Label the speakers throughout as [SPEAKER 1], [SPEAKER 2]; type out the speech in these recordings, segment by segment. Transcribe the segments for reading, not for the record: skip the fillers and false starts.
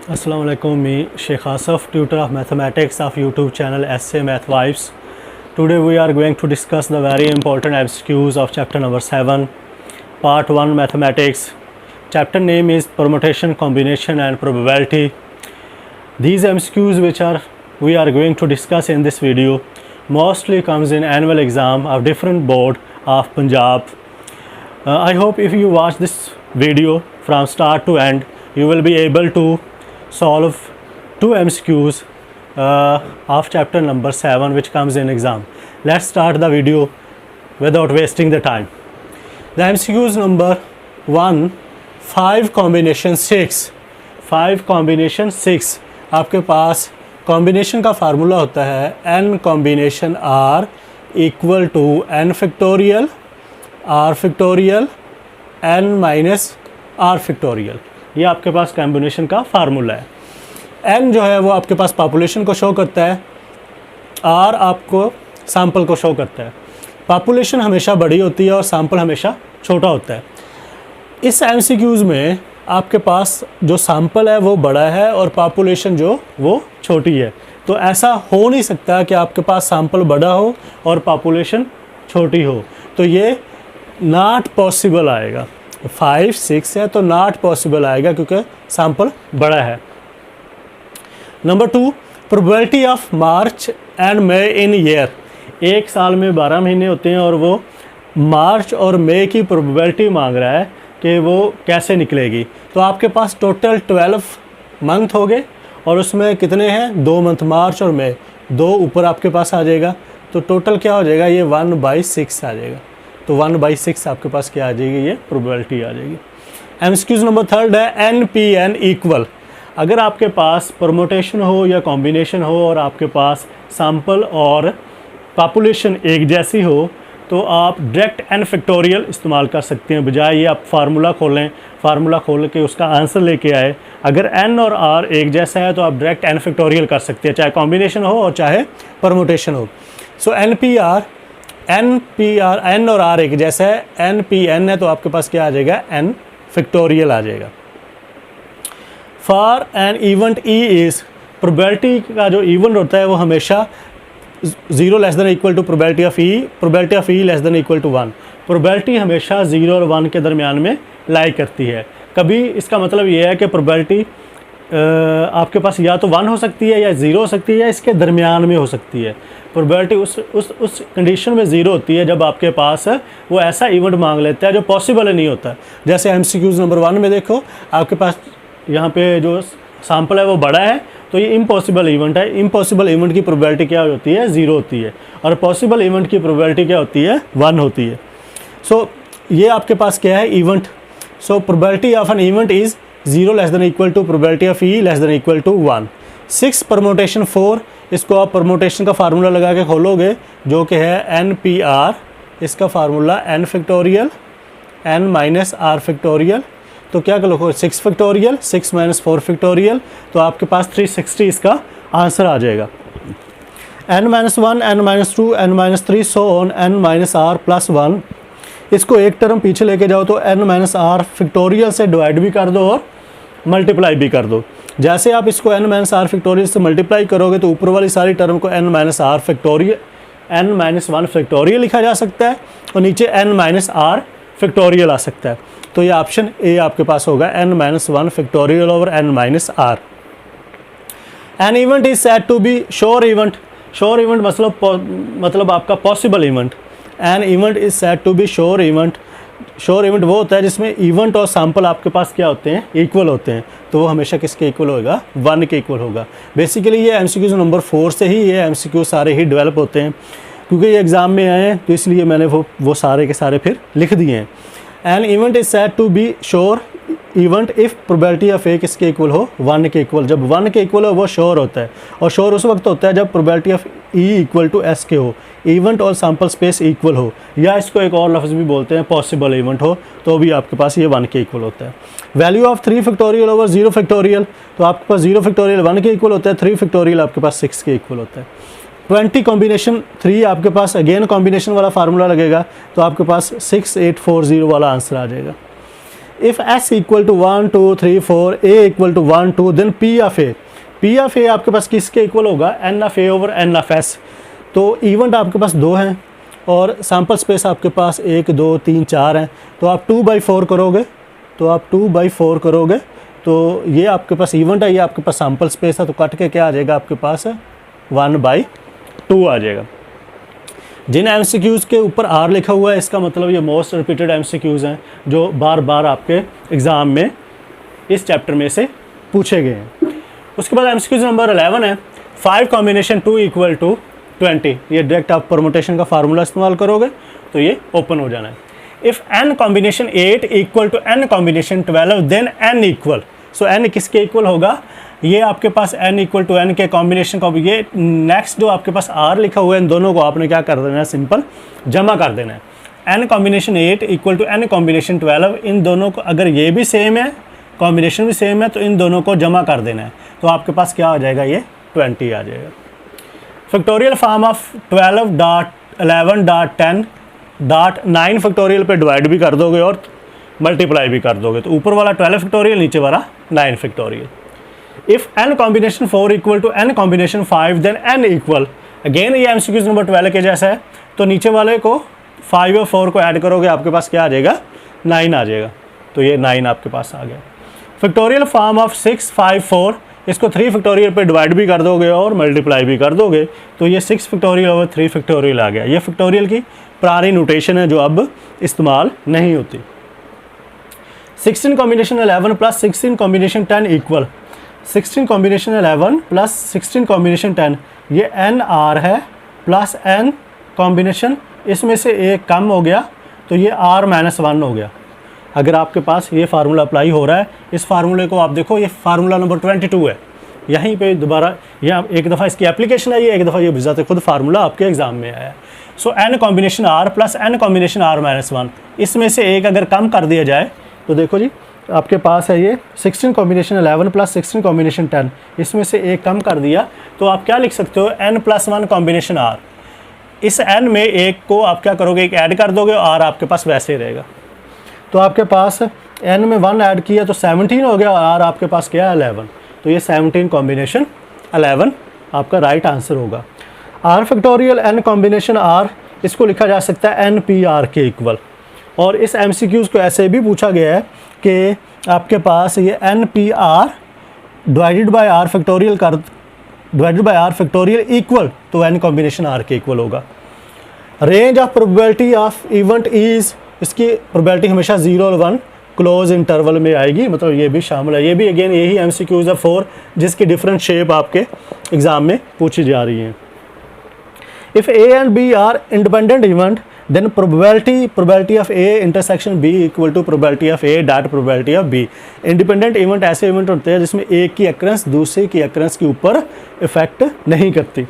[SPEAKER 1] Assalamualaikum, me Sheikh Asaf, tutor of mathematics of YouTube channel SA Math Vibes. Today we are going to discuss the very important MCQs of chapter number 7, part 1 mathematics. Chapter name is permutation, combination and probability. These MCQs we are going to discuss in this video mostly comes in annual exam of different board of Punjab. I hope if you watch this video from start to end, you will be able to solve 2 MCQs of chapter number 7 which comes in exam. Let's start the video without wasting the time. The MCQs number 1, 5 combination 6. 5 combination 6 आपके पास combination का formula होता है n combination r equal to n factorial r factorial n minus r factorial. ये आपके पास combination का formula है. n जो है वो आपके पास पॉपुलेशन को शो करता है, r आपको सैंपल को शो करता है. पॉपुलेशन हमेशा बड़ी होती है और सैंपल हमेशा छोटा होता है. इस MCQs में आपके पास जो सैंपल है वो बड़ा है और पॉपुलेशन जो वो छोटी है. तो ऐसा हो नहीं सकता कि आपके पास सैंपल बड़ा हो और पॉपुलेशन छोटी हो. तो ये नॉट पॉसिबल आएगा. 5, 6 है तो नॉट पॉसिबल आएगा क्योंकि सैंपल बड़ा है. Number 2, probability of March and May in year. एक साल में 12 महीने होते हैं और वो मार्च और मई की प्रोबेबिलिटी मांग रहा है कि वो कैसे निकलेगी. तो आपके पास टोटल 12 मंथ हो गए और उसमें कितने हैं, 2 मंथ मार्च और मई, 2 ऊपर आपके पास आ जाएगा. तो टोटल क्या हो जाएगा, ये 1/6 आ जाएगा. तो 1/6 आपके पास क्या आ जाएगी, ये प्रोबेबिलिटी आ जाएगी. MCQs नंबर 3 है NPN इक्वल. अगर आपके पास परमुटेशन हो या कॉम्बिनेशन हो और आपके पास सैंपल और पॉपुलेशन एक जैसी हो तो आप डायरेक्ट n फैक्टोरियल इस्तेमाल कर सकते हैं. बजाय ये आप फार्मूला खोलें, फार्मूला खोल के उसका आंसर लेके आए. अगर n और r एक जैसा है तो आप डायरेक्ट n फैक्टोरियल कर सकते हैं, चाहे कॉम्बिनेशन हो और चाहे परमुटेशन हो. सो NPR n और r एक जैसा है, NPN है तो आपके पास क्या आ जाएगा, n फैक्टोरियल आ जाएगा. For an event E is, probability का जो इवेंट होता है वो हमेशा 0 less than equal to probability of E less than equal to 1. Probability हमेशा 0 और 1 के दरमियान में लाई करती है. कभी इसका मतलब ये है कि प्रोबेबिलिटी आपके पास या तो 1 हो सकती है या 0 हो सकती है या इसके दरमियान में हो सकती है. प्रोबेबिलिटी उस कंडीशन में 0 होती है जब आपके पास वो ऐसा इवेंट मांग लेता है जो पॉसिबल नहीं होता. जैसे MCQs नंबर 1 में देखो, आपके पास यहाँ पे जो सैंपल है वो बड़ा है तो ये इम्पॉसिबल इवेंट है. इम्पॉसिबल इवेंट की प्रोबेबिलिटी क्या होती है, 0 होती है. और पॉसिबल इवेंट की प्रोबेबिलिटी क्या होती है, 1 होती है. सो ये आपके पास क्या है, event. So probability of an event is 0 less than equal to probability of E less than equal to 1. 6 permutation 4, इसको आप परमुटेशन का फार्मूला लगा के खोलोगे जो कि है NPR. इसका formula n factorial n minus r factorial. तो क्या करोगे, 6 फैक्टोरियल 6 माइनस 4 फैक्टोरियल, तो आपके पास 360 इसका आंसर आ जाएगा. n-1 n-2 n-3 so on n minus r plus 1. इसको एक टर्म पीछे लेके जाओ तो n माइनस r फैक्टोरियल से डिवाइड भी कर दो और मल्टीप्लाई भी कर दो. जैसे आप इसको n माइनस r फैक्टोरियल से मल्टीप्लाई करोगे तो ऊपर वाली सारी टर्म को n minus r factorial n-1 factorial लिखा जा सकता है और नीचे n माइनस r फैक्टोरियल आ सकता है. तो ये ऑप्शन ए आपके पास होगा, n-1 factorial over n minus r. An event is said to be sure event. Sure event मतलब आपका possible event. An event is said to be sure event. Sure event वो होता है जिसमें इवेंट और सैंपल आपके पास क्या होते हैं, इक्वल होते हैं. तो वो हमेशा किसके इक्वल होगा, 1 के इक्वल होगा. बेसिकली ये MCQs नंबर 4 से ही ये MCQ सारे ही डेवलप होते हैं क्योंकि ये एग्ज़ाम में आए हैं तो इसलिए मैंने वो सारे के सारे फिर लिख दिए हैं. An event is said to be sure event if probability of A किसके इक्वल हो, 1 के इक्वल. जब 1 के इक्वल हो वो श्योर होता है और श्योर उस वक्त होता है जब probability of E equal to S के हो, इवेंट और सैंपल स्पेस इक्वल हो, या इसको एक और लफ्ज़ भी बोलते हैं पॉसिबल इवेंट हो, तो भी आपके पास ये 1 के इक्वल होता है. Value of 3 factorial over 0 factorial, तो आपके पास 0 फैक्टोरियल 1 के इक्वल होता है, 3 फैक्टोरियल आपके पास 6 के इक्वल होता है. 20 कॉम्बिनेशन 3 आपके पास अगेन कॉम्बिनेशन वाला फार्मूला लगेगा तो आपके पास 6840 वाला आंसर आ जाएगा. If S equal to 1 2 3 4 A equal to 1 2 then P of A आपके पास किसके इक्वल होगा, N of A over N of S. तो इवेंट आपके पास 2 हैं और सैम्पल स्पेस आपके पास 1 2 3 4 हैं, तो आप 2/4 करोगे, तो ये आपके पास इवेंट है, ये आपके पास सैम्पल स्पेस है, तो कट के क्या आ जाएगा आपके पास 1/2 आ जाएगा। जिन MCQs के ऊपर R लिखा हुआ है इसका मतलब ये मोस्ट रिपीटेड MCQs हैं जो बार बार आपके एग्ज़ाम में इस चैप्टर में से पूछे गए हैं। उसके बाद MCQ नंबर 11 है 5 कॉम्बिनेशन 2 इक्वल टू 20। ये डायरेक्ट आप परमुटेशन का फार्मूला इस्तेमाल करोगे तो ये ओपन हो जाना है। If n combination 8 equal to n combination 12 then n equal, so n किसके इक्वल होगा, ये आपके पास n इक्वल टू n के कॉम्बिनेशन का, ये नेक्स्ट जो आपके पास R लिखा हुआ है इन दोनों को आपने क्या कर देना है, सिंपल जमा कर देना है। n combination 8 equal to n combination 12, इन दोनों को अगर ये भी सेम है, कॉम्बिनेशन भी सेम है, तो इन दोनों को जमा कर देना है, तो आपके पास क्या आ जाएगा, ये 20 आ जाएगा। फैक्टोरियल फॉर्म ऑफ 12.11.10.9 फैक्टोरियल पे डिवाइड भी कर दोगे और मल्टीप्लाई भी कर दोगे, तो ऊपर वाला 12 फैक्टोरियल, नीचे वाला 9 factorial. If n combination 4 equal to n combination 5 then n equal, again ये MCQ नंबर 12 के जैसा है, तो नीचे वाले को 5 और 4 को ऐड करोगे आपके पास क्या आ जाएगा, 9 आ जाएगा, तो ये 9 आपके पास आ गया। फैक्टोरियल फॉर्म ऑफ 6 5 4, इसको 3 फैक्टोरियल पे डिवाइड भी कर दोगे और मल्टीप्लाई भी कर दोगे, तो ये 6 फैक्टोरियल ओवर 3 फैक्टोरियल आ गया। ये फैक्टोरियल की पुरानी नोटेशन है जो अब इस्तेमाल नहीं होती। 16 combination 11 plus 16 combination 10 equal, 16 combination 11 plus 16 combination 10, ये NR है प्लस n कॉम्बिनेशन, इसमें से एक कम हो गया तो ये R-1 हो गया। अगर आपके पास ये फार्मूला अप्लाई हो रहा है, इस फार्मूले को आप देखो, ये फार्मूला नंबर 22 है, यहीं पे दोबारा यहाँ एक दफ़ा इसकी एप्लीकेशन आई है, एक दफ़ा ये बिज़ाते खुद फार्मूला आपके एग्ज़ाम में आया है। So n combination R plus n combination R-1, इसमें से एक अगर कम कर दिया जाए तो देखो जी आपके पास है ये 16 कॉम्बिनेशन 11 प्लस 16 कॉम्बिनेशन 10, इसमें से एक कम कर दिया तो आप क्या लिख सकते हो, n+1 कॉम्बिनेशन R। इस n में एक को आप क्या करोगे, एक ऐड कर दोगे और R आपके पास वैसे ही रहेगा, तो आपके पास n में 1 ऐड किया तो 17 हो गया और R आपके पास क्या है 11, तो ये 17 कॉम्बिनेशन 11 आपका राइट आंसर होगा। R factorial n combination R, इसको लिखा जा सकता है NPR के इक्वल, और इस MCQs को ऐसे भी पूछा गया है कि आपके पास ये NPR divided by R factorial equal तो n कॉम्बिनेशन R के इक्वल होगा। Range of probability of event is, इसकी प्रोबेबिलिटी हमेशा 0 और 1 क्लोज इंटरवल में आएगी, मतलब ये भी शामिल है, ये भी अगेन यही MCQs है 4 जिसकी डिफरेंट शेप आपके एग्ज़ाम में पूछी जा रही हैं। If A and B are independent event then probability of A intersection B equal to probability of A dot probability of B। Independent event ऐसे इवेंट होते हैं जिसमें एक की अक्रेंस दूसरे की अक्रेंस के ऊपर इफेक्ट नहीं करती,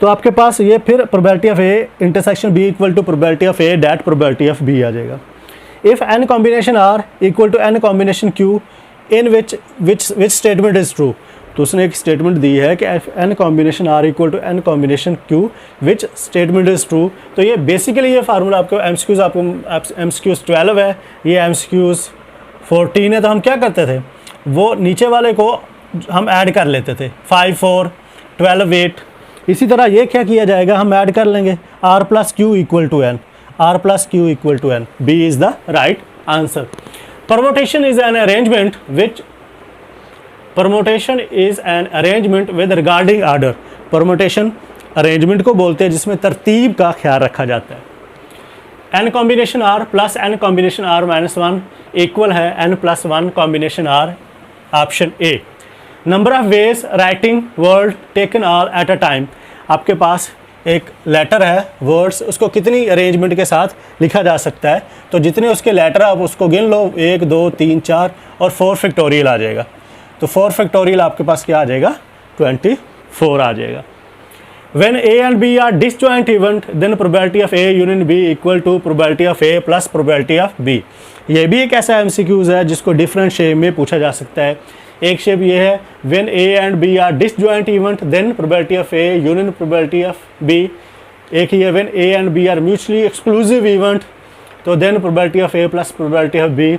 [SPEAKER 1] तो आपके पास ये फिर probability of A intersection B equal to probability of A dot probability of B आ जाएगा। If n combination R equal to n combination Q in which statement is true, तो उसने एक स्टेटमेंट दी है कि n combination R equal to n combination Q which statement is true, तो ये बेसिकली ये फार्मूला आपको MCQs, आपको MCQs 12 है, ये MCQs 14 है, तो हम क्या करते थे, वो नीचे वाले को हम ऐड कर लेते थे 5 4 12 8, इसी तरह ये क्या किया जाएगा, हम ऐड कर लेंगे R plus Q equal to N, R plus Q equal to N, B is the right answer. Permutation is an arrangement which, permutation is an arrangement with regarding order, permutation arrangement को बोलते हैं जिसमें तरतीब का ख्याल रखा जाता है। n combination R plus n combination R-1 equal है n+1 combination R, option A. Number of ways writing word taken all at a time, आपके पास एक लेटर है वर्ड्स, उसको कितनी अरेंजमेंट के साथ लिखा जा सकता है, तो जितने उसके लेटर आप उसको गिन लो, 1 2 3 4 और 4 फैक्टोरियल आ जाएगा, तो 4 फैक्टोरियल आपके पास क्या आ जाएगा, 24 आ जाएगा। When A and B are disjoint event, then probability of A union B equal to probability of A plus probability of B। ये भी एक ऐसा MCQs है जिसको डिफरेंट शेप में पूछा जा सकता है। एक शेप ये है when A and B are disjoint event, then probability of A union probability of B। एक ही है when A and B are mutually exclusive event, तो then probability of A plus probability of B।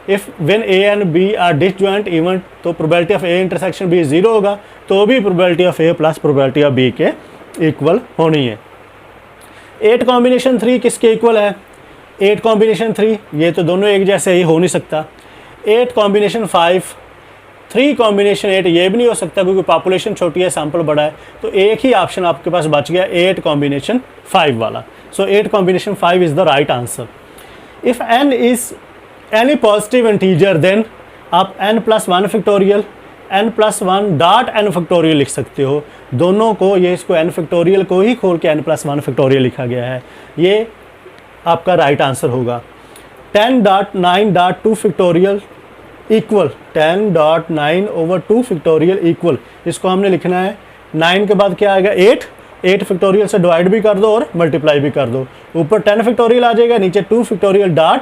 [SPEAKER 1] If when A and B are disjoint event, तो probability of A intersection B 0 होगा, तो भी probability of A plus probability of B के equal होनी है। 8 combination 3 किसके equal है? 8 combination 3, ये तो दोनों एक जैसे ही हो नहीं सकता। 8 कॉम्बिनेशन 5, 3 कॉम्बिनेशन 8 ये भी नहीं हो सकता क्योंकि पॉपुलेशन छोटी है, सैम्पल बड़ा है, तो एक ही ऑप्शन आपके पास बच गया 8 कॉम्बिनेशन 5 वाला। So 8 combination 5 is the right answer. If n is any positive integer then आप n+1 factorial, n+1 dot n factorial लिख सकते हो। दोनों को, ये इसको n फैक्टोरियल को ही खोल के n+1 फैक्टोरियल लिखा गया है, ये आपका राइट आंसर होगा। 10.9.2 फैक्टोरियल इक्वल 10.9/2 फैक्टोरियल इक्वल, इसको हमने लिखना है 9 के बाद क्या आएगा 8 फैक्टोरियल से डिवाइड भी कर दो और मल्टीप्लाई भी कर दो। ऊपर 10 फैक्टोरियल आ जाएगा, नीचे 2 फैक्टोरियल डॉट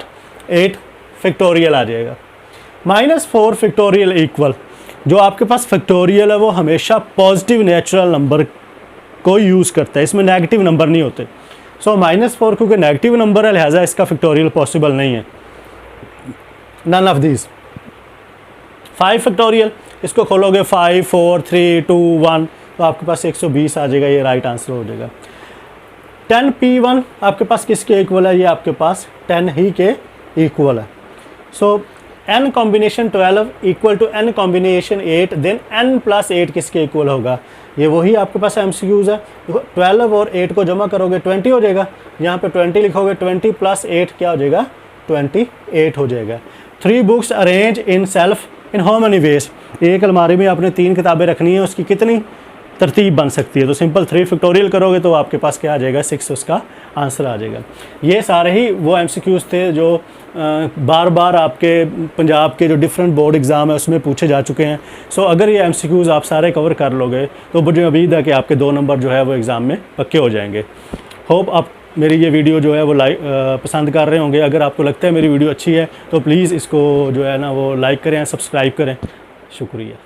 [SPEAKER 1] 8 फैक्टोरियल आ जाएगा। -4 फैक्टोरियल इक्वल, जो आपके पास फैक्टोरियल है वो हमेशा पॉजिटिव नेचुरल नंबर को यूज़ करता है, इसमें नेगेटिव नंबर नहीं होते। सो -4 क्योंकि नेगेटिव नंबर है, लिहाजा इसका फैक्टोरियल पॉसिबल नहीं है। None of these. 5 फैक्टोरियल, इसको खोलोगे 5 4 3 2 1, तो आपके पास 120 आ जाएगा, ये राइट आंसर हो जाएगा। 10p1 आपके पास किसके इक्वल है? ये आपके पास 10 ही के इक्वल है। So n combination 12 equal to n combination 8, then n+8 किसके इक्वल होगा? ये वही आपके पास MCQs है। 12 और 8 को जमा करोगे 20 हो जाएगा, यहाँ पे 20 लिखोगे, 20 + 8 क्या हो जाएगा? 28 हो जाएगा। 3 books arrange in self in how many ways, एक अलमारी में आपने 3 किताबें रखनी है, उसकी कितनी तरतीब बन सकती है? तो सिंपल 3 फैक्टोरियल करोगे तो आपके पास क्या आ जाएगा? 6 उसका आंसर आ जाएगा। ये सारे ही वो MCQs थे जो बार बार आपके पंजाब के जो डिफरेंट बोर्ड एग्ज़ाम है उसमें पूछे जा चुके हैं। सो अगर ये MCQs आप सारे कवर कर लोगे तो मुझे उम्मीद है कि आपके 2 नंबर जो है वो एग्ज़ाम में पक्के हो जाएंगे। होप आप मेरी ये वीडियो जो है वो पसंद कर रहे होंगे। अगर आपको लगता है मेरी वीडियो अच्छी है तो प्लीज़ इसको जो है ना वो लाइक करें, सब्सक्राइब करें। शुक्रिया।